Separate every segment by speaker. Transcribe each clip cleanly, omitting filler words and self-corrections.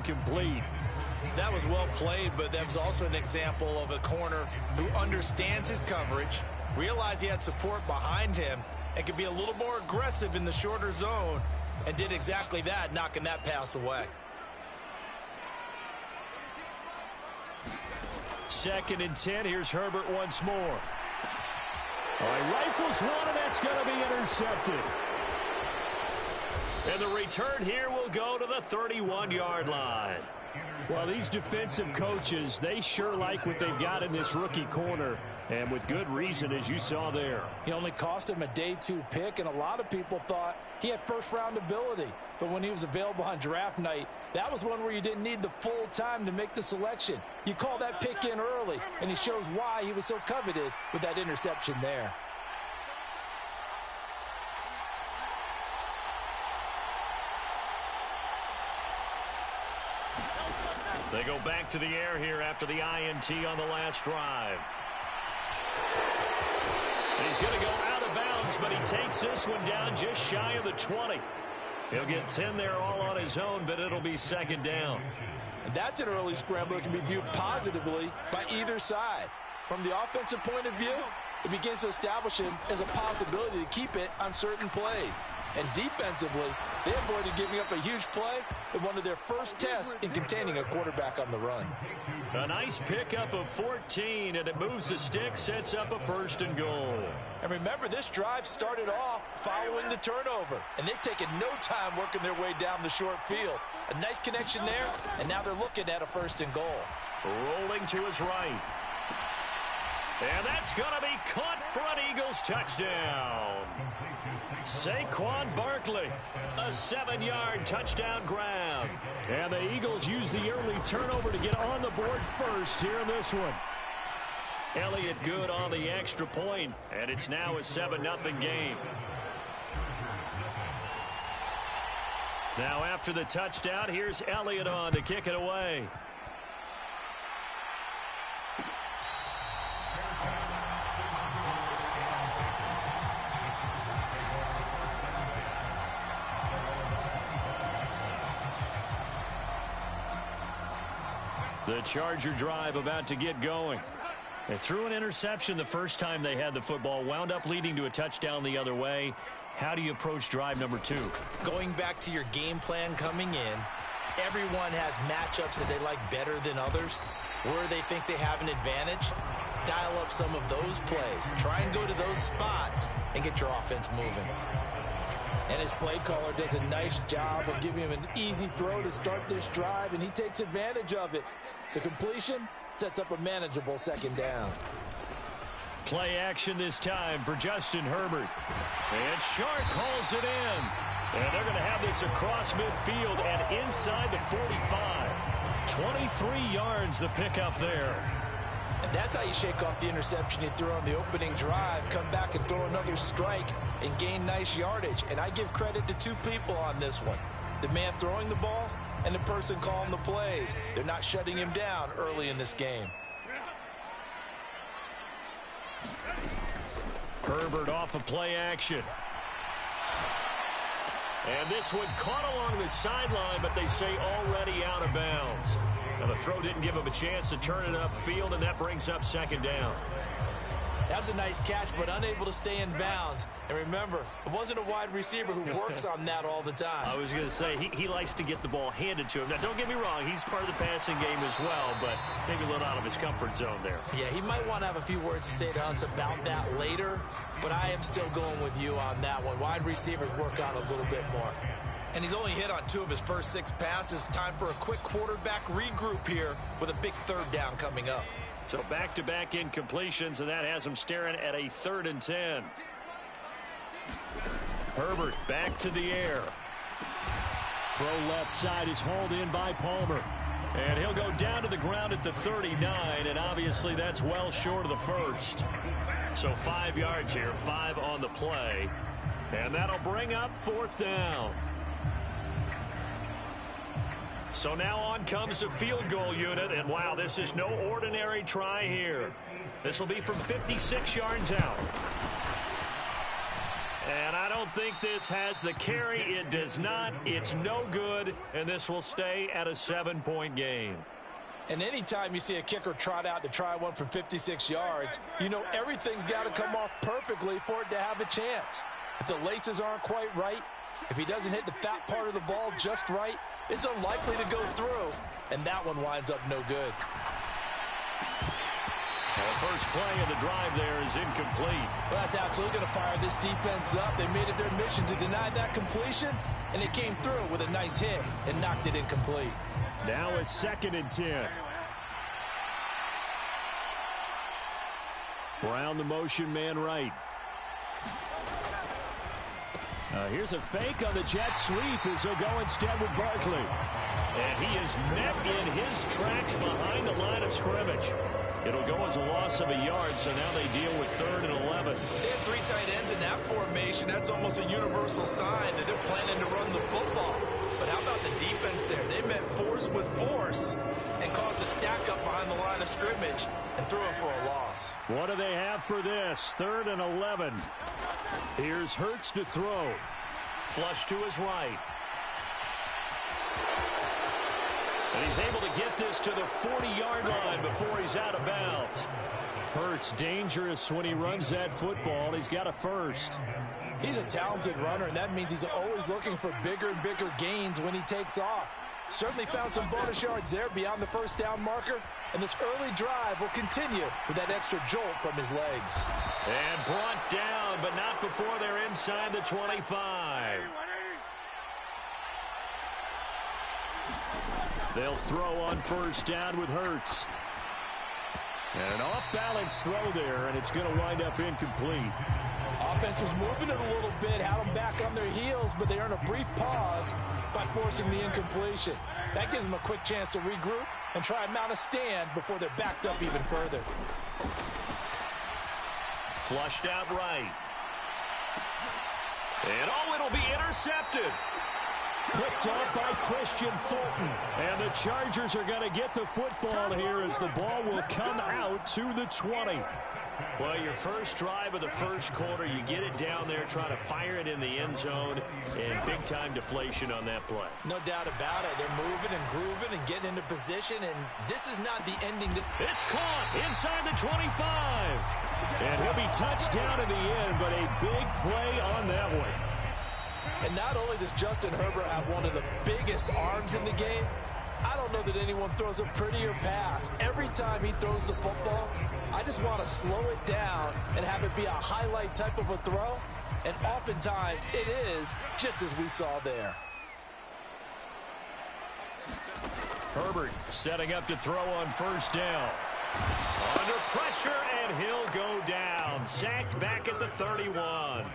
Speaker 1: incomplete.
Speaker 2: That was well played, but that was also an example of a corner who understands his coverage, realized he had support behind him, and could be a little more aggressive in the shorter zone, and did exactly that, knocking that pass away.
Speaker 1: 2nd and 10. Here's Herbert once more. All right, rifles one, and that's going to be intercepted. And the return here will go to the 31-yard line. Well, these defensive coaches, they sure like what they've got in this rookie corner, and with good reason, as you saw there.
Speaker 2: He only cost him a day 2 pick, and a lot of people thought he had first-round ability. But when he was available on draft night, that was one where you didn't need the full time to make the selection. You call that pick in early, and he shows why he was so coveted with that interception there.
Speaker 1: They go back to the air here after the INT on the last drive. He's going to go out of bounds, but he takes this one down just shy of the 20. He'll get 10 there all on his own, but it'll be 2nd down.
Speaker 2: And that's an early scramble that can be viewed positively by either side. From the offensive point of view, it begins to establish him as a possibility to keep it on certain plays. And defensively, they avoided giving up a huge play in one of their first tests in containing a quarterback on the run.
Speaker 1: A nice pickup of 14, and it moves the stick, sets up a 1st and goal.
Speaker 2: And remember, this drive started off following the turnover, and they've taken no time working their way down the short field. A nice connection there, and now they're looking at a 1st and goal.
Speaker 1: Rolling to his right. And that's going to be caught for an Eagles touchdown. Saquon Barkley, a 7-yard touchdown grab. And the Eagles use the early turnover to get on the board first here in this one. Elliott good on the extra point, and it's now a 7-0 game. Now after the touchdown, here's Elliott on to kick it away. The Charger drive about to get going. They threw an interception the first time they had the football, wound up leading to a touchdown the other way. How do you approach drive number 2?
Speaker 2: Going back to your game plan coming in, everyone has matchups that they like better than others. Where they think they have an advantage, dial up some of those plays. Try and go to those spots and get your offense moving. And his play caller does a nice job of giving him an easy throw to start this drive, and he takes advantage of it. The completion sets up a manageable 2nd down.
Speaker 1: Play action this time for Justin Herbert. And Shark calls it in. And they're going to have this across midfield and inside the 45. 23 yards the pickup there.
Speaker 2: And that's how you shake off the interception you threw on the opening drive. Come back and throw another strike and gain nice yardage. And I give credit to 2 people on this one. The man throwing the ball and the person calling the plays. They're not shutting him down early in this game.
Speaker 1: Herbert off of play action. And this one caught along the sideline, but they say already out of bounds. Now the throw didn't give him a chance to turn it upfield, and that brings up 2nd down.
Speaker 2: That was a nice catch, but unable to stay in bounds. And remember, it wasn't a wide receiver who works on that all the time.
Speaker 1: I was going to say, he likes to get the ball handed to him. Now, don't get me wrong, he's part of the passing game as well, but maybe a little out of his comfort zone there.
Speaker 2: Yeah, he might want to have a few words to say to us about that later, but I am still going with you on that one. Wide receivers work on a little bit more. And he's only hit on 2 of his first 6 passes. Time for a quick quarterback regroup here with a big 3rd down coming up.
Speaker 1: So back-to-back incompletions, and that has him staring at a 3rd and 10. Herbert back to the air. Throw left side is hauled in by Palmer. And he'll go down to the ground at the 39, and obviously that's well short of the 1st. So 5 yards here, 5 on the play. And that'll bring up 4th down. So now on comes the field goal unit, and wow, this is no ordinary try here. This will be from 56 yards out. And I don't think this has the carry. It does not. It's no good, and this will stay at a 7-point game.
Speaker 2: And anytime you see a kicker trot out to try one from 56 yards, you know everything's got to come off perfectly for it to have a chance. If the laces aren't quite right, if he doesn't hit the fat part of the ball just right, it's unlikely to go through, and that one winds up no good.
Speaker 1: The first play of the drive there is incomplete.
Speaker 2: Well, that's absolutely going to fire this defense up. They made it their mission to deny that completion, and it came through with a nice hit and knocked it incomplete.
Speaker 1: Now a 2nd and 10. Brown the motion man right. Here's a fake on the jet sweep as he'll go instead with Barkley. And he is met in his tracks behind the line of scrimmage. It'll go as a loss of a yard, so now they deal with 3rd and 11.
Speaker 2: They have 3 tight ends in that formation. That's almost a universal sign that they're planning to run the football. But how about the defense there? They met force with force and caused a stack up behind the line of scrimmage and threw him for a loss.
Speaker 1: What do they have for this? 3rd and 11. Here's Hurts to throw. Flush to his right. And he's able to get this to the 40-yard line before he's out of bounds. Hurts dangerous when he runs that football. He's got a first.
Speaker 2: He's a talented runner, and that means he's always looking for bigger and bigger gains when he takes off. Certainly found some bonus yards there beyond the first down marker, and this early drive will continue with that extra jolt from his legs.
Speaker 1: And brought down, but not before they're inside the 25. They'll throw on first down with Hurts. And an off-balance throw there, and it's going to wind up incomplete.
Speaker 2: Offense was moving it a little bit, had them back on their heels, but they earn a brief pause by forcing the incompletion. That gives them a quick chance to regroup and try and mount a stand before they're backed up even further.
Speaker 1: Flushed out right. And it'll be intercepted. Picked up by Christian Fulton. And the Chargers are going to get the football here as the ball will come out to the 20. Well, your first drive of the first quarter, you get it down there, trying to fire it in the end zone, and big-time deflation on that play.
Speaker 2: No doubt about it. They're moving and grooving and getting into position, and this is not the ending.
Speaker 1: It's caught inside the 25. And he'll be touched down in the end, but a big play on that one.
Speaker 2: And not only does Justin Herbert have one of the biggest arms in the game, I don't know that anyone throws a prettier pass. Every time he throws the football, I just want to slow it down and have it be a highlight type of a throw. And oftentimes it is, just as we saw there.
Speaker 1: Herbert setting up to throw on first down. Under pressure, and he'll go down. Sacked back at the 31.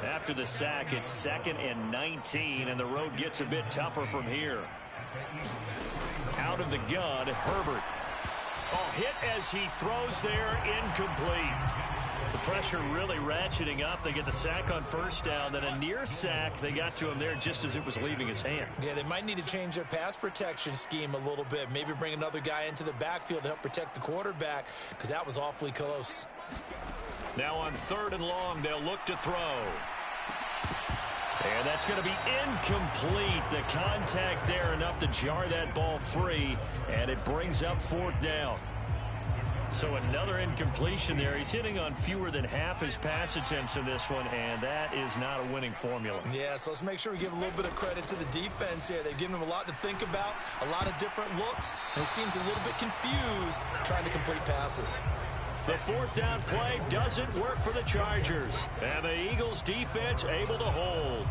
Speaker 1: After the sack, it's 2nd and 19, and the road gets a bit tougher from here. Out of the gun, Herbert. Hit as he throws there, incomplete. The pressure really ratcheting up. They get the sack on first down, then a near sack. They got to him there just as it was leaving his hand.
Speaker 2: Yeah, they might need to change their pass protection scheme a little bit. Maybe bring another guy into the backfield to help protect the quarterback, because that was awfully close.
Speaker 1: Now on 3rd and long, they'll look to throw. And that's going to be incomplete. The contact there enough to jar that ball free, and it brings up 4th down. So another incompletion there. He's hitting on fewer than half his pass attempts in this one, and that is not a winning formula.
Speaker 2: Yeah, so let's make sure we give a little bit of credit to the defense here. They've given him a lot to think about, a lot of different looks, and he seems a little bit confused trying to complete passes.
Speaker 1: The 4th down play doesn't work for the Chargers. And the Eagles defense able to hold.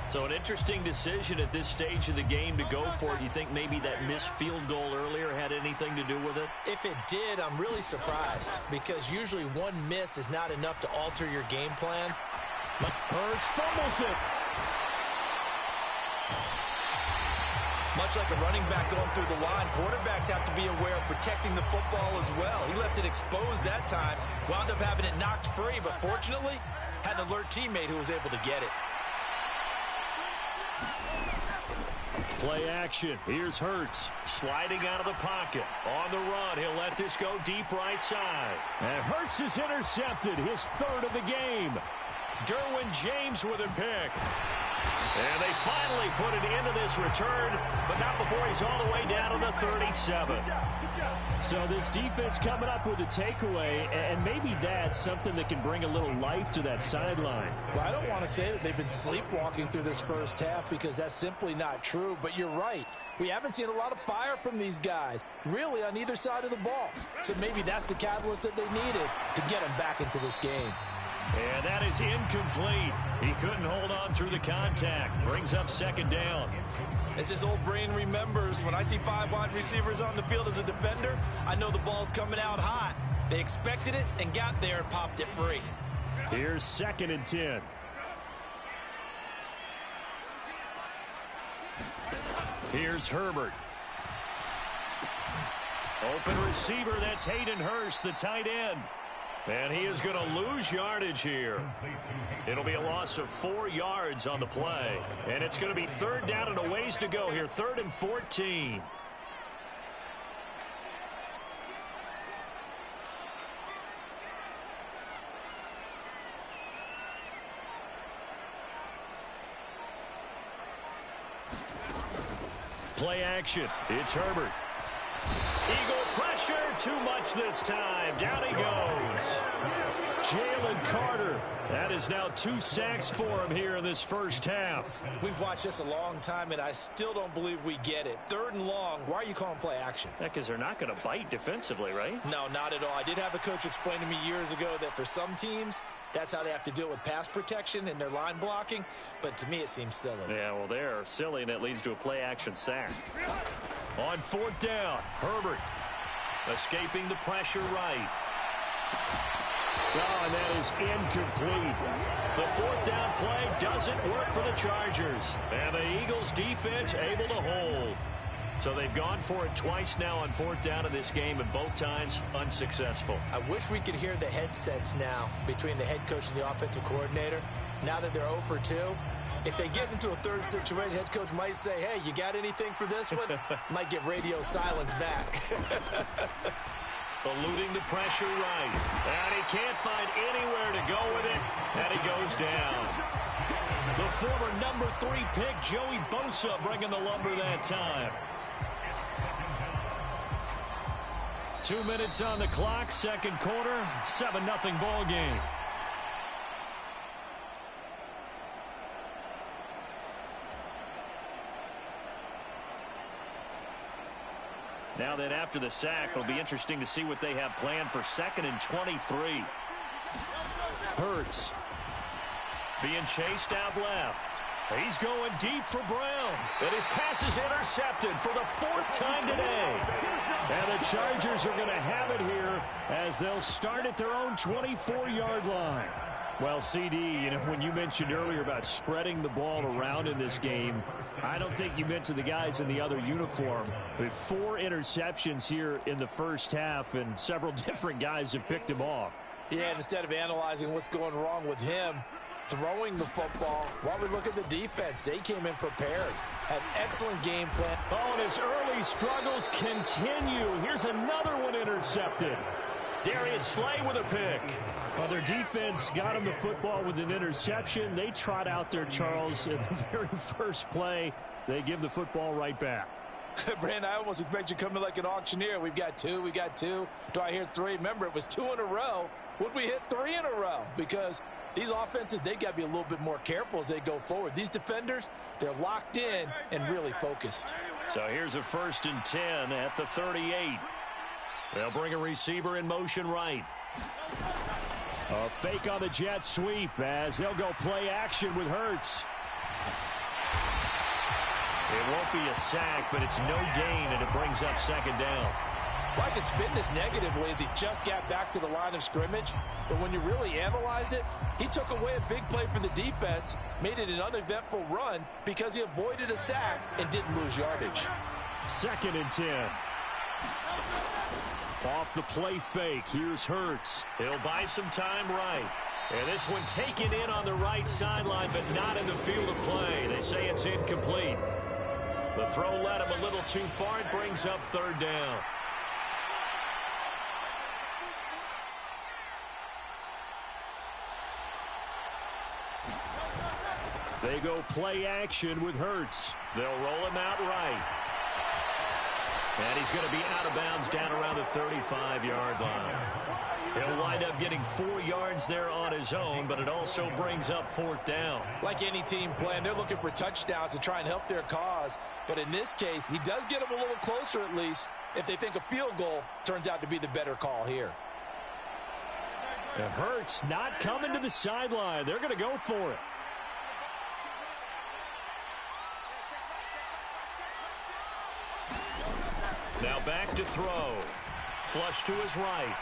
Speaker 1: So an interesting decision at this stage of the game to go for it. You think maybe that missed field goal earlier had anything to do with it?
Speaker 2: If it did, I'm really surprised, because usually one miss is not enough to alter your game plan.
Speaker 1: Hurts fumbles it.
Speaker 2: Much like a running back going through the line, quarterbacks have to be aware of protecting the football as well. He left it exposed that time, wound up having it knocked free, but fortunately, had an alert teammate who was able to get it.
Speaker 1: Play action. Here's Hurts sliding out of the pocket. On the run, he'll let this go deep right side. And Hurts is intercepted, his 3rd of the game. Derwin James with a pick. And they finally put it into this return, but not before he's all the way down to the 37.
Speaker 3: So this defense coming up with a takeaway, and maybe that's something that can bring a little life to that sideline.
Speaker 2: Well, I don't want to say that they've been sleepwalking through this first half because that's simply not true, but you're right. We haven't seen a lot of fire from these guys, really on either side of the ball. So maybe that's the catalyst that they needed to get them back into this game.
Speaker 1: And that is incomplete. He couldn't hold on through the contact. Brings up second down.
Speaker 2: As his old brain remembers, when I see 5 wide receivers on the field as a defender, I know the ball's coming out hot. They expected it and got there and popped it free.
Speaker 3: Here's 2nd and 10.
Speaker 1: Here's Herbert. Open receiver, that's Hayden Hurst, the tight end. And he is going to lose yardage here. It'll be a loss of 4 yards on the play. And it's going to be 3rd down and a ways to go here. 3rd and 14. Play action. It's Herbert. Eagle pressure, too much this time. Down he goes. Jalen Carter. That is now 2 sacks for him here in this first half.
Speaker 2: We've watched this a long time, and I still don't believe we get it. 3rd and long. Why are you calling play action?
Speaker 1: Because they're not going to bite defensively, right?
Speaker 2: No, not at all. I did have a coach explain to me years ago that for some teams, that's how they have to deal with pass protection and their line blocking. But to me, it seems silly.
Speaker 1: Yeah, well, they're silly, and it leads to a play action sack. On 4th down, Herbert escaping the pressure right.
Speaker 3: Oh, and that is incomplete.
Speaker 1: The 4th down play doesn't work for the Chargers. And the Eagles defense able to hold. So they've gone for it twice now on 4th down in this game, and both times unsuccessful.
Speaker 2: I wish we could hear the headsets now between the head coach and the offensive coordinator. Now that they're 0 for 2, if they get into a 3rd situation, head coach might say, hey, you got anything for this one? Might get radio silence back.
Speaker 1: Eluding the pressure right. And he can't find anywhere to go with it. And he goes down. The former number 3 pick, Joey Bosa, bringing the lumber that time. 2 minutes on the clock, 2nd quarter, 7-0 ball game. Now then, after the sack, it'll be interesting to see what they have planned for 2nd and 23. Hurts being chased out left. He's going deep for Brown. And his pass is intercepted for the 4th time today.
Speaker 3: And the Chargers are going to have it here as they'll start at their own 24-yard line. Well, CD, you know, when you mentioned earlier about spreading the ball around in this game, I don't think you mentioned the guys in the other uniform. With 4 interceptions here in the first half, and several different guys have picked him off.
Speaker 2: Yeah, and instead of analyzing what's going wrong with him throwing the football, while we look at the defense, they came in prepared. Had excellent game plan.
Speaker 3: Oh, and his early struggles continue. Here's another one intercepted.
Speaker 1: Darius Slay with a pick.
Speaker 3: Well, their defense got him the football with an interception. They trot out there, Charles, in the very first play. They give the football right back.
Speaker 2: Brandon, I almost expect you to come in like an auctioneer. We've got 2, we got 2. Do I hear 3? Remember, it was 2 in a row. Would we hit 3 in a row? Because these offenses, they got to be a little bit more careful as they go forward. These defenders, they're locked in and really focused.
Speaker 1: So here's a 1st and 10 at the 38. They'll bring a receiver in motion right.
Speaker 3: A fake on the jet sweep as they'll go play action with Hurts.
Speaker 1: It won't be a sack, but it's no gain, and it brings up 2nd down.
Speaker 2: Well, I can spin this negatively as he just got back to the line of scrimmage. But when you really analyze it, he took away a big play for the defense, made it an uneventful run because he avoided a sack and didn't lose yardage.
Speaker 3: 2nd and 10. Off the play fake, here's Hurts.
Speaker 1: He'll buy some time right. And this one taken in on the right sideline, but not in the field of play. They say it's incomplete. The throw led him a little too far. It brings up 3rd down.
Speaker 3: They go play action with Hurts. They'll roll him out right. And he's going to be out of bounds down around the 35-yard line. He'll wind up getting 4 yards there on his own, but it also brings up 4th down.
Speaker 2: Like any team plan, they're looking for touchdowns to try and help their cause. But in this case, he does get them a little closer at least if they think a field goal turns out to be the better call here.
Speaker 3: It hurts not coming to the sideline. They're going to go for it. Now back to throw. Flush to his right.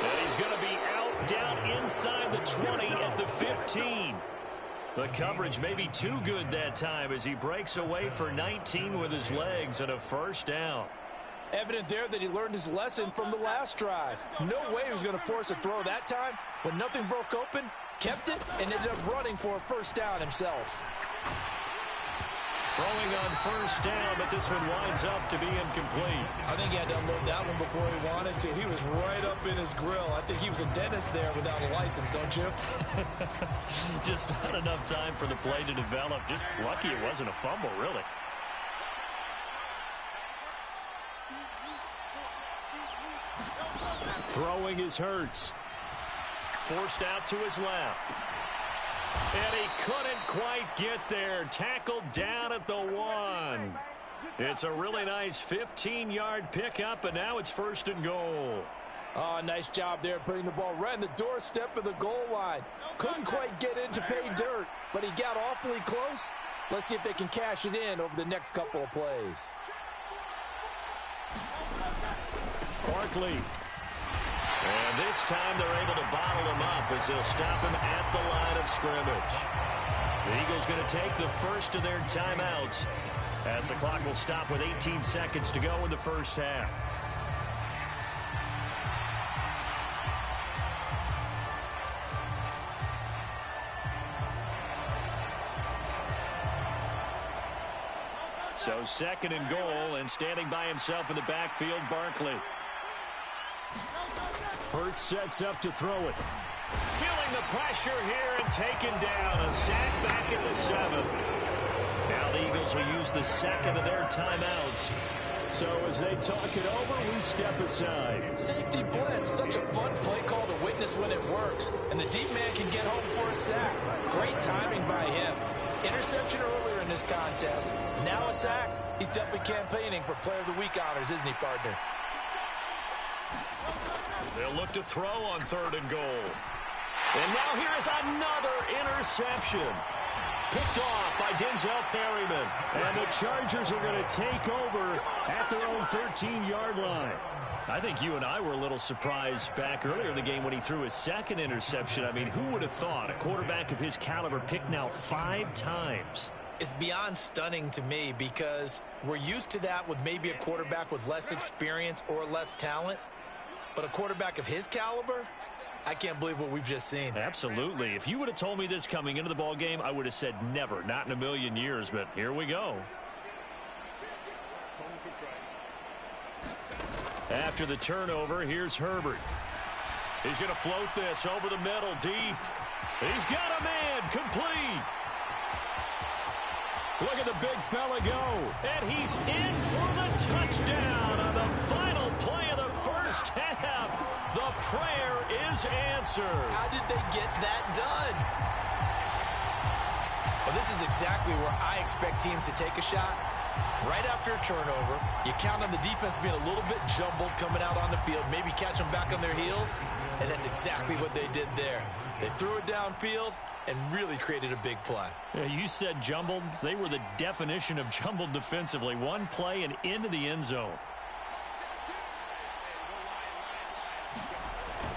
Speaker 3: And he's going to be out down inside the 20 at the 15. The coverage may be too good that time as he breaks away for 19 with his legs and a 1st down.
Speaker 2: Evident there that he learned his lesson from the last drive. No way he was going to force a throw that time. When nothing broke open, kept it, and ended up running for a 1st down himself.
Speaker 3: Throwing on 1st down, but this one winds up to be incomplete.
Speaker 2: I think he had to unload that one before he wanted to. He was right up in his grill. I think he was a dentist there without a license, don't you?
Speaker 3: Just not enough time for the play to develop. Just lucky it wasn't a fumble, really. Throwing his Hurts. Forced out to his left. And he couldn't quite get there. Tackled down at the 1. It's a really nice 15-yard pickup, and now it's 1st and goal.
Speaker 2: Oh, nice job there putting the ball right in the doorstep of the goal line. Couldn't quite get in to pay dirt, but he got awfully close. Let's see if they can cash it in over the next couple of plays.
Speaker 3: Barkley. And this time they're able to bottle him up as they'll stop him at the line of scrimmage. The Eagles going to take the first of their timeouts as the clock will stop with 18 seconds to go in the 1st half. So 2nd and goal, and standing by himself in the backfield, Barkley. Hurts sets up to throw it. Feeling the pressure here and taken down. A sack back at the 7. Now the Eagles will use the 2nd of their timeouts. So as they talk it over, we step aside.
Speaker 2: Safety blitz, such a fun play call to witness when it works. And the deep man can get home for a sack. Great timing by him. Interception earlier in this contest. Now a sack. He's definitely campaigning for Player of the Week honors, isn't he, partner?
Speaker 3: They'll look to throw on 3rd and goal. And now here is another interception. Picked off by Denzel Perryman. And the Chargers are going to take over at their own 13-yard line. I think you and I were a little surprised back earlier in the game when he threw his 2nd interception. I mean, who would have thought a quarterback of his caliber picked now 5 times?
Speaker 2: It's beyond stunning to me because we're used to that with maybe a quarterback with less experience or less talent. But a quarterback of his caliber, I can't believe what we've just seen.
Speaker 3: Absolutely. If you would have told me this coming into the ball game, I would have said never, not in a million years. But here we go. After the turnover, here's Herbert. He's going to float this over the middle, deep. He's got a man, complete. Look at the big fella go. And he's in for the touchdown on the final play of the 1st half. The prayer is answered.
Speaker 2: How did they get that done? Well, this is exactly where I expect teams to take a shot. Right after a turnover, you count on the defense being a little bit jumbled coming out on the field, maybe catch them back on their heels, and that's exactly what they did there. They threw it downfield and really created a big play.
Speaker 3: Yeah, you said jumbled. They were the definition of jumbled defensively. One play and into the end zone.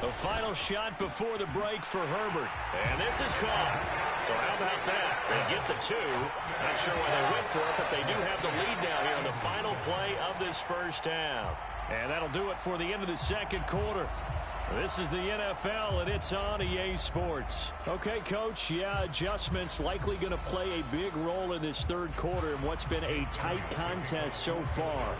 Speaker 3: The final shot before the break for Herbert. And this is caught. So how about that? They get the 2. Not sure why they went for it, but they do have the lead now here on the final play of this 1st half. And that'll do it for the end of the 2nd quarter. This is the NFL, and it's on EA Sports. Okay, Coach, yeah, adjustments likely going to play a big role in this 3rd quarter in what's been a tight contest so far.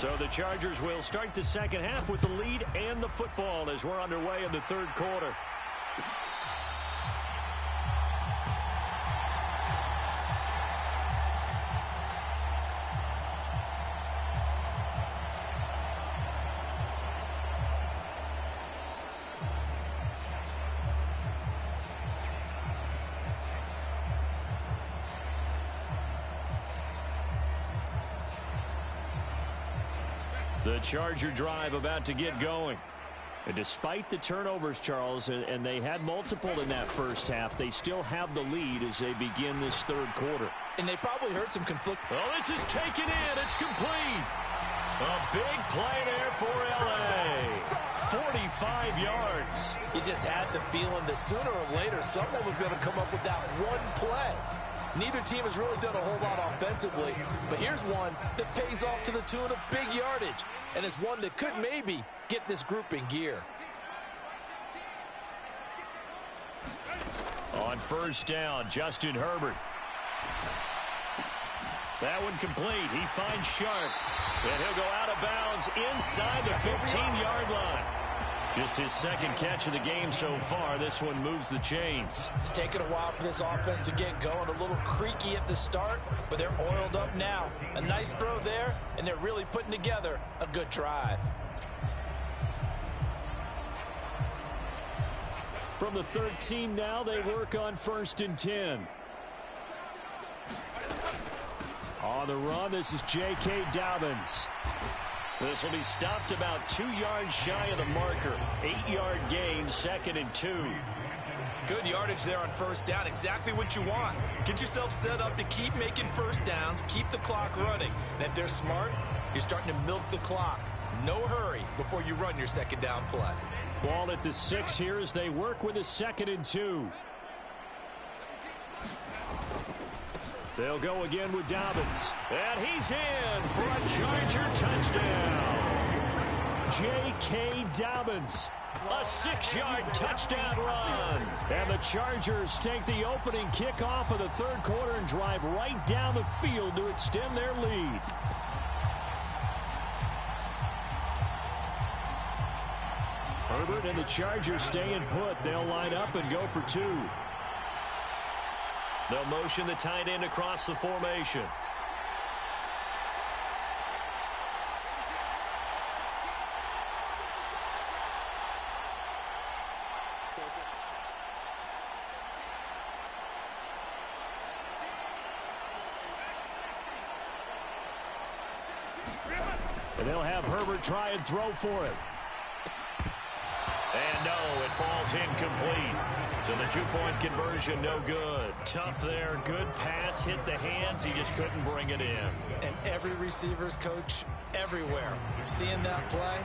Speaker 3: So the Chargers will start the second half with the lead and the football as we're underway in the third quarter. The Charger drive about to get going. And despite the turnovers, Charles, and they had multiple in that first half, they still have the lead as they begin this third quarter.
Speaker 2: And they probably heard some conflict.
Speaker 3: Well, this is taken in. It's complete. A big play there for L.A. 45 yards.
Speaker 2: You just had the feeling that sooner or later someone was going to come up with that one play. Neither team has really done a whole lot offensively, but here's one that pays off to the tune of big yardage, and it's one that could maybe get this group in gear.
Speaker 3: On first down, Justin Herbert. That one complete. He finds Sharp, and he'll go out of bounds inside the 15-yard line. Just his second catch of the game so far. This one moves the chains.
Speaker 2: It's taken a while for this offense to get going. A little creaky at the start, but they're oiled up now. A nice throw there, and they're really putting together a good drive.
Speaker 3: From the 13 now, they work on 1st and 10. On the run, this is J.K. Dobbins. This will be stopped about 2 yards shy of the marker. 8-yard gain, 2nd and 2.
Speaker 2: Good yardage there on first down. Exactly what you want. Get yourself set up to keep making first downs, keep the clock running. And if they're smart, you're starting to milk the clock. No hurry before you run your second down play.
Speaker 3: Ball at the 6 here as they work with a 2nd and 2. They'll go again with Dobbins. And he's in for a Charger touchdown. J.K. Dobbins. A 6-yard touchdown run. And the Chargers take the opening kickoff of the third quarter and drive right down the field to extend their lead. Herbert and the Chargers staying put. They'll line up and go for 2. They'll motion the tight end across the formation. And they'll have Herbert try and throw for it. And no, it falls incomplete. So the 2-point conversion, no good. Tough there. Good pass. Hit the hands. He just couldn't bring it in.
Speaker 2: And every receiver's coach everywhere. Seeing that play,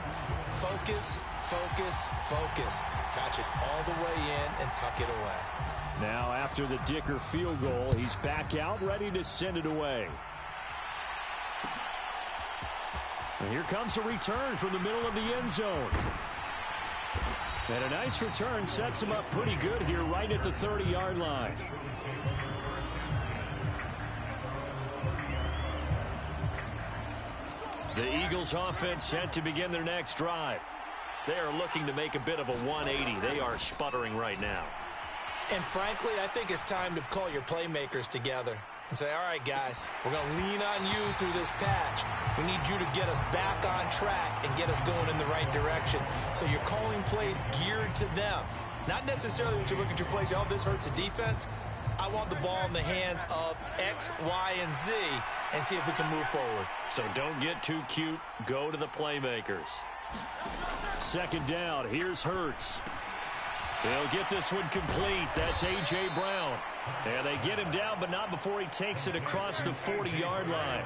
Speaker 2: focus, focus, focus. Patch it all the way in and tuck it away.
Speaker 3: Now after the Dicker field goal, he's back out ready to send it away. And here comes a return from the middle of the end zone. And a nice return sets him up pretty good here right at the 30-yard line. The Eagles offense set to begin their next drive. They are looking to make a bit of a 180. They are sputtering right now.
Speaker 2: And frankly, I think it's time to call your playmakers together and say, all right, guys, we're going to lean on you through this patch. We need you to get us back on track and get us going in the right direction. So you're calling plays geared to them. Not necessarily when you look at your plays, oh, this hurts the defense. I want the ball in the hands of X, Y, and Z and see if we can move forward.
Speaker 3: So don't get too cute. Go to the playmakers. Second down. Here's Hurts. They'll get this one complete. That's A.J. Brown. And they get him down, but not before he takes it across the 40-yard line.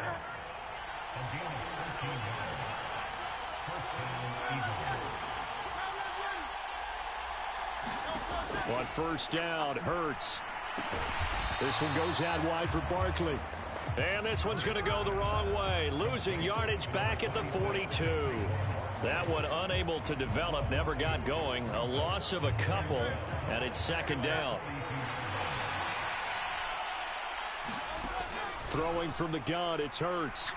Speaker 3: On first down, Hurts. This one goes out wide for Barkley. And this one's going to go the wrong way. Losing yardage back at the 42. That one unable to develop, never got going. A loss of a couple, and it's second down. Throwing from the gun, it's Hurts.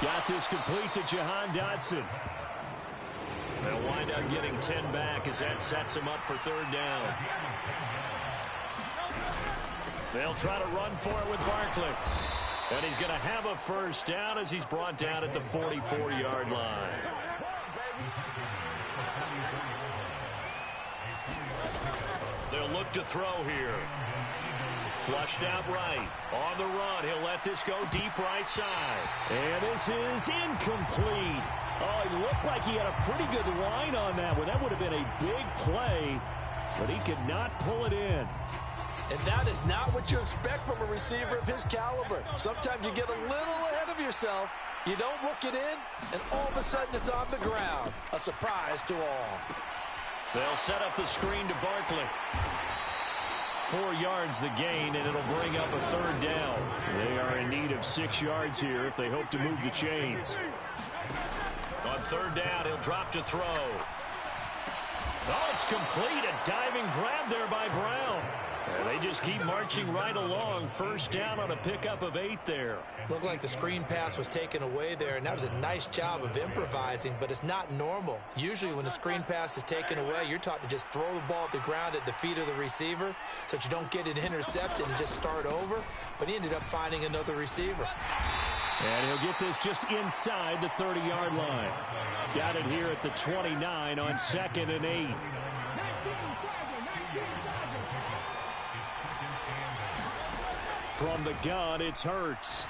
Speaker 3: Got this complete to Jahan Dotson.
Speaker 1: They'll wind up getting 10 back as that sets him up for third down. They'll try to run for it with Barkley. And he's going to have a first down as he's brought down at the 44-yard line. They'll look to throw here. Flushed out right. On the run. He'll let this go deep right side.
Speaker 3: And this is incomplete. Oh, it looked like he had a pretty good line on that one. That would have been a big play, but he could not pull it in.
Speaker 4: And that is not what you expect from a receiver of his caliber. Sometimes you get a little ahead of yourself. You don't look it in, and all of a sudden it's on the ground. A surprise to all.
Speaker 1: They'll set up the screen to Barkley. 4 yards the gain, and it'll bring up a third down.
Speaker 3: They are in need of 6 yards here if they hope to move the chains.
Speaker 1: On third down, he'll drop to throw. Oh, it's complete. A diving grab there by Brown. And they just keep marching right along. First down on a pickup of 8 there.
Speaker 2: Looked like the screen pass was taken away there, and that was a nice job of improvising, but it's not normal. Usually when the screen pass is taken away, you're taught to just throw the ball at the ground at the feet of the receiver so that you don't get it intercepted and just start over. But he ended up finding another receiver.
Speaker 3: And he'll get this just inside the 30-yard line. Got it here at the 29 on 2nd and 8. From the gun, it's Hurts.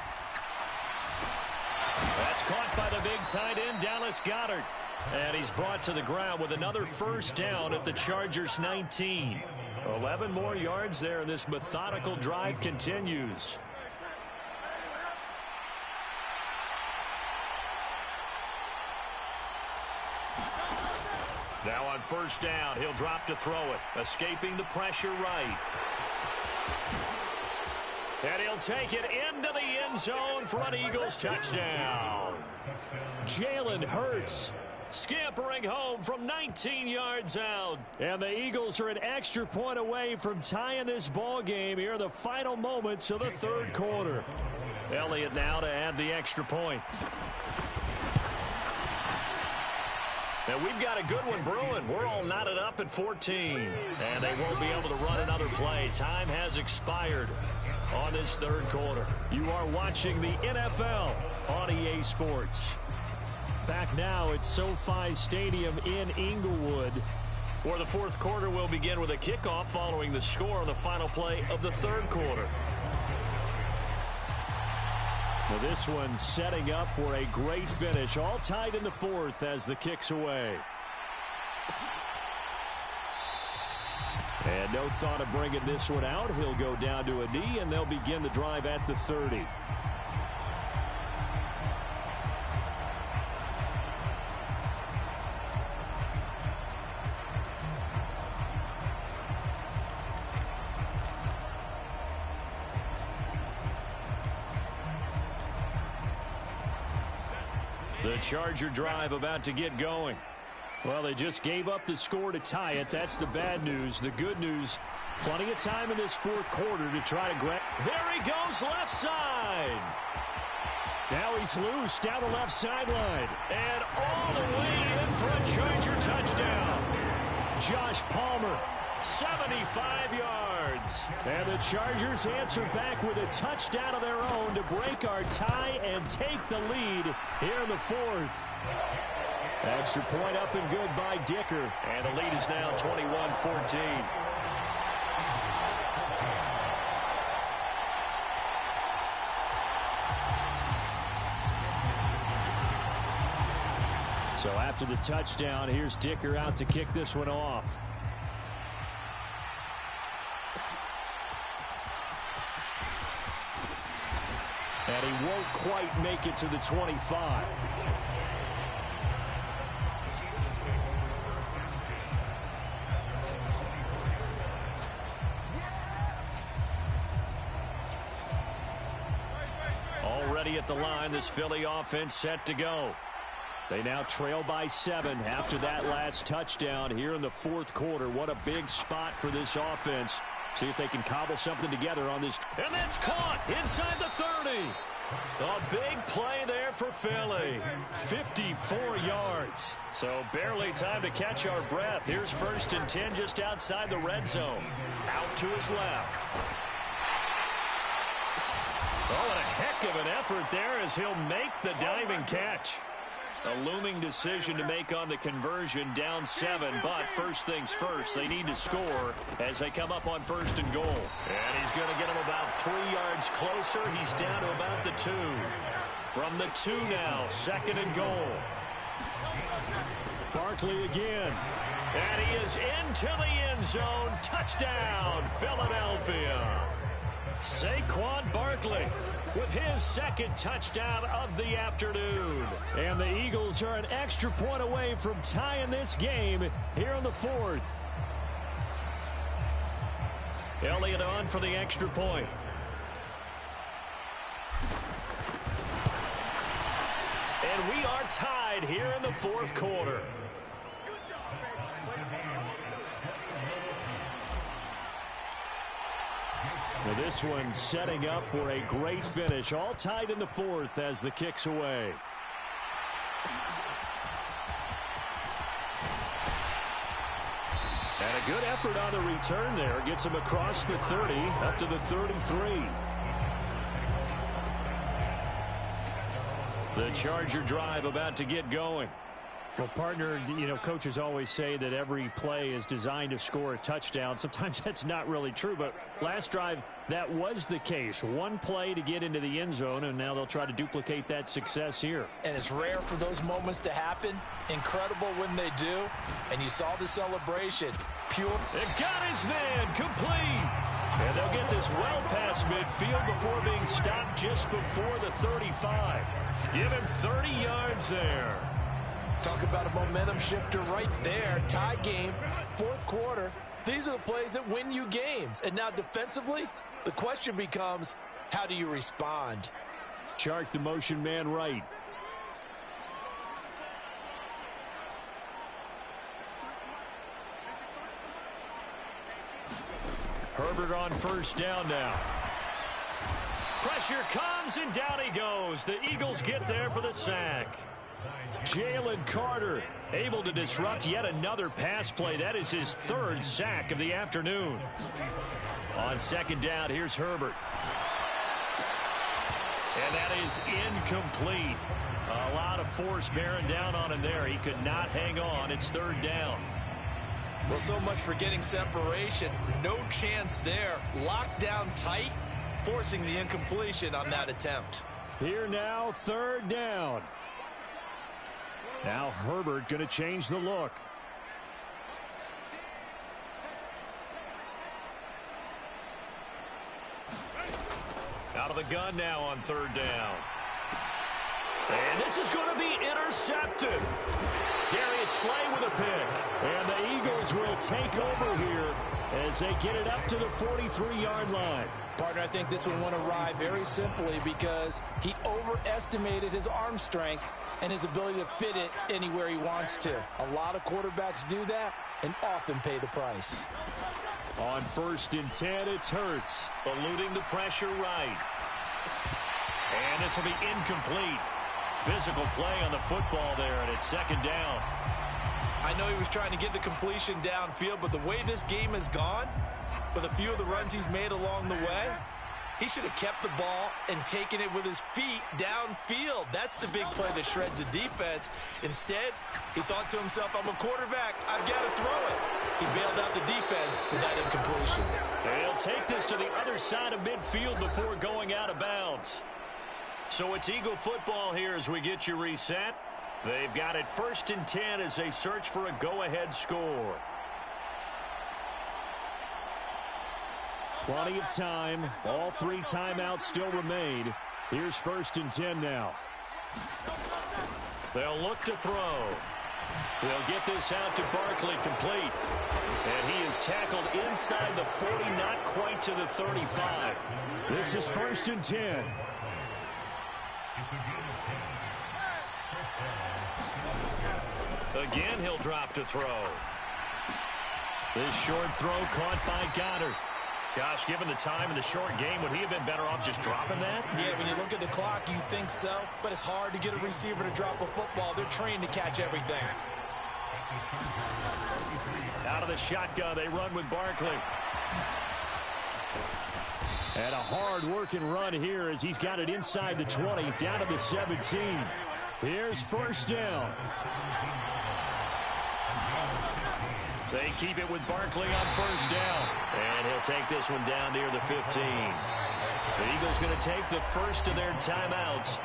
Speaker 1: That's caught by the big tight end, Dallas Goedert. And he's brought to the ground with another first down at the Chargers' 19. 11 more yards there, and this methodical drive continues. Now on first down, he'll drop to throw it, escaping the pressure right. And he'll take it into the end zone for an Eagles touchdown.
Speaker 3: Jalen Hurts
Speaker 1: scampering home from 19 yards out.
Speaker 3: And the Eagles are an extra point away from tying this ball game here in the final moments of the third quarter.
Speaker 1: Elliott now to add the extra point. And we've got a good one brewing. We're all knotted up at 14. And they won't be able to run another play. Time has expired on this third quarter.
Speaker 3: You are watching the NFL on EA Sports. Back now at SoFi Stadium in Inglewood,
Speaker 1: where the fourth quarter will begin with a kickoff following the score on the final play of the third quarter.
Speaker 3: Now this one setting up for a great finish. All tied in the fourth as the kick's away. And no thought of bringing this one out. He'll go down to a knee, and they'll begin the drive at the 30.
Speaker 1: The Charger drive about to get going.
Speaker 3: Well, they just gave up the score to tie it. That's the bad news. The good news, plenty of time in this fourth quarter to try to grab.
Speaker 1: There he goes, left side.
Speaker 3: Now he's loose down the left sideline.
Speaker 1: And all the way in for a Charger touchdown.
Speaker 3: Josh Palmer,
Speaker 1: 75 yards.
Speaker 3: And the Chargers answer back with a touchdown of their own to break our tie and take the lead here in the fourth. Extra point up and good by Dicker.
Speaker 1: And the lead is now 21-14.
Speaker 3: So after the touchdown, here's Dicker out to kick this one off. And he won't quite make it to the 25.
Speaker 1: Already at the line, this Philly offense set to go.
Speaker 3: They now trail by 7 after that last touchdown here in the fourth quarter. What a big spot for this offense. See if they can cobble something together on this.
Speaker 1: And that's caught inside the 30. A big play there for Philly. 54 yards. So barely time to catch our breath. Here's 1st and 10 just outside the red zone. Out to his left. Oh, and a heck of an effort there as he'll make the diving catch. A looming decision to make on the conversion, down 7, but first things first, they need to score as they come up on 1st and goal. And he's going to get him about 3 yards closer. He's down to about the 2. From the 2 now, 2nd and goal.
Speaker 3: Barkley again.
Speaker 1: And he is into the end zone. Touchdown, Philadelphia. Saquon Barkley with his 2nd touchdown of the afternoon.
Speaker 3: And the Eagles are an extra point away from tying this game here in the 4th.
Speaker 1: Elliott on for the extra point. And we are tied here in the 4th quarter.
Speaker 3: Now this one setting up for a great finish. All tied in the 4th as the kick's away. And a good effort on the return there. Gets him across the 30 up to the 33. The Charger drive about to get going. Well, partner, you know, coaches always say that every play is designed to score a touchdown. Sometimes that's not really true, but last drive, that was the case. One play to get into the end zone, and now they'll try to duplicate that success here.
Speaker 2: And it's rare for those moments to happen. Incredible when they do. And you saw the celebration. Pure.
Speaker 1: It got his man complete. And they'll get this well past midfield before being stopped just before the 35. Give him 30 yards there.
Speaker 4: Talk about a momentum shifter right there. Tie game, 4th quarter. These are the plays that win you games. And now defensively, the question becomes, how do you respond?
Speaker 3: Chark the motion man right. Herbert on 1st down now.
Speaker 1: Pressure comes and down he goes. The Eagles get there for the sack.
Speaker 3: Jalen Carter able to disrupt yet another pass play. That is his 3rd sack of the afternoon. On 2nd down, here's Herbert. And that is incomplete. A lot of force bearing down on him there. He could not hang on. It's 3rd down.
Speaker 2: Well, so much for getting separation. No chance there. Locked down tight, forcing the incompletion on that attempt.
Speaker 3: Here now, 3rd down. Now Herbert going to change the look.
Speaker 1: Out of the gun now on 3rd down. And this is going to be intercepted. Darius Slay with a pick.
Speaker 3: And the Eagles will take over here as they get it up to the 43-yard line.
Speaker 2: Partner, I think this one went awry very simply because he overestimated his arm strength and his ability to fit it anywhere he wants to. A lot of quarterbacks do that and often pay the price.
Speaker 3: On 1st and 10, it's Hurts.
Speaker 1: Eluding the pressure right. And this will be incomplete. Physical play on the football there, and it's 2nd down.
Speaker 2: I know he was trying to get the completion downfield, but the way this game has gone, with a few of the runs he's made along the way, he should have kept the ball and taken it with his feet downfield. That's the big play that shreds a defense. Instead, he thought to himself, I'm a quarterback. I've got to throw it. He bailed out the defense with that incompletion.
Speaker 1: And he'll take this to the other side of midfield before going out of bounds. So it's Eagle football here as we get you reset. They've got it 1st and 10 as they search for a go-ahead score.
Speaker 3: Plenty of time. All 3 timeouts still remain. Here's 1st and 10 now.
Speaker 1: They'll look to throw. They'll get this out to Barkley complete. And he is tackled inside the 40, not quite to the 35.
Speaker 3: This is 1st and 10.
Speaker 1: Again, he'll drop to throw. This short throw caught by Goddard.
Speaker 3: Gosh, given the time in the short game, would he have been better off just dropping that?
Speaker 2: Yeah, when you look at the clock, you think so, but it's hard to get a receiver to drop a football. They're trained to catch everything.
Speaker 3: Out of the shotgun, they run with Barkley. And a hard-working run here as he's got it inside the 20, down to the 17. Here's first down. They keep it with Barkley on first down. And he'll take this one down near the 15. The Eagles going to take the first of their timeouts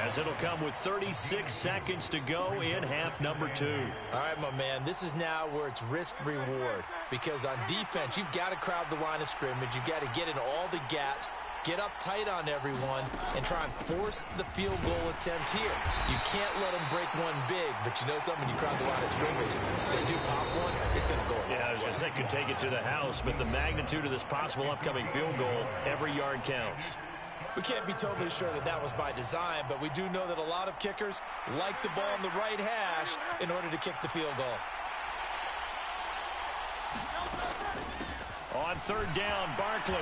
Speaker 3: as it'll come with 36 seconds to go in half number 2.
Speaker 2: All right, my man, this is now where it's risk-reward. Because on defense, you've got to crowd the line of scrimmage. You've got to get in all the gaps, get up tight on everyone, and try and force the field goal attempt here. You can't let them break one big, but you know something, when you crowd the line of scrimmage, if they do pop one, it's going to go away.
Speaker 3: Yeah, I was going to say, could take it to the house, but the magnitude of this possible upcoming field goal, every yard counts.
Speaker 2: We can't be totally sure that that was by design, but we do know that a lot of kickers like the ball in the right hash in order to kick the field goal.
Speaker 3: On third down, Barkley.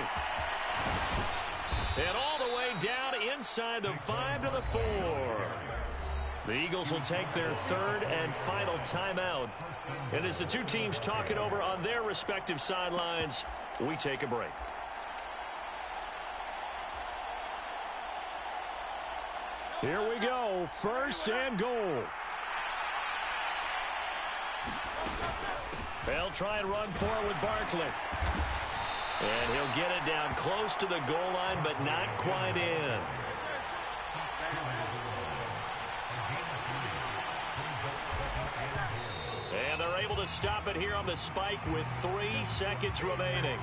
Speaker 3: And all the way down inside the 5 to the 4. The Eagles will take their third and final timeout. And as the two teams talk it over on their respective sidelines, we take a break. Here we go, first and goal. They'll try and run for it with Barkley. And he'll get it down close to the goal line, but not quite in. And they're able to stop it here on the spike with 3 seconds remaining.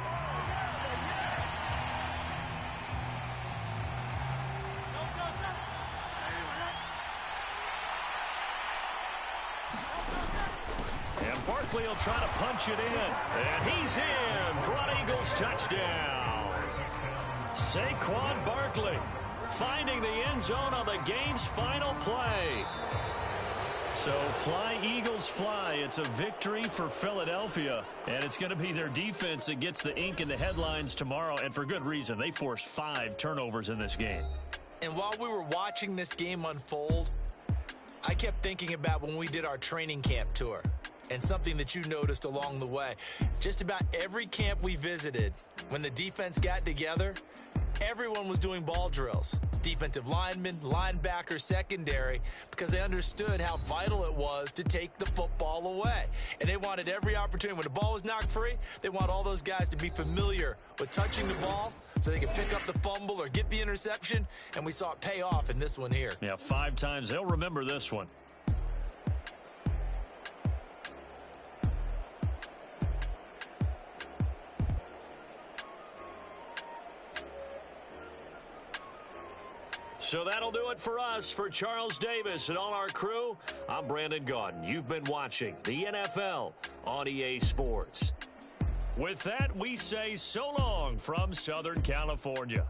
Speaker 3: And Barkley will try to punch it in. And he's in for an Eagles touchdown. Saquon Barkley finding the end zone on the game's final play. So fly, Eagles, fly. It's a victory for Philadelphia. And it's going to be their defense that gets the ink in the headlines tomorrow. And for good reason. They forced 5 turnovers in this game.
Speaker 2: And while we were watching this game unfold, I kept thinking about when we did our training camp tour. And something that you noticed along the way. Just about every camp we visited, when the defense got together, everyone was doing ball drills. Defensive linemen, linebackers, secondary, because they understood how vital it was to take the football away. And they wanted every opportunity. When the ball was knocked free, they want all those guys to be familiar with touching the ball so they could pick up the fumble or get the interception. And we saw it pay off in this one here.
Speaker 3: Yeah, 5 times. They'll remember this one. So that'll do it for us. For Charles Davis and all our crew, I'm Brandon Gaudin. You've been watching the NFL on EA Sports. With that, we say so long from Southern California.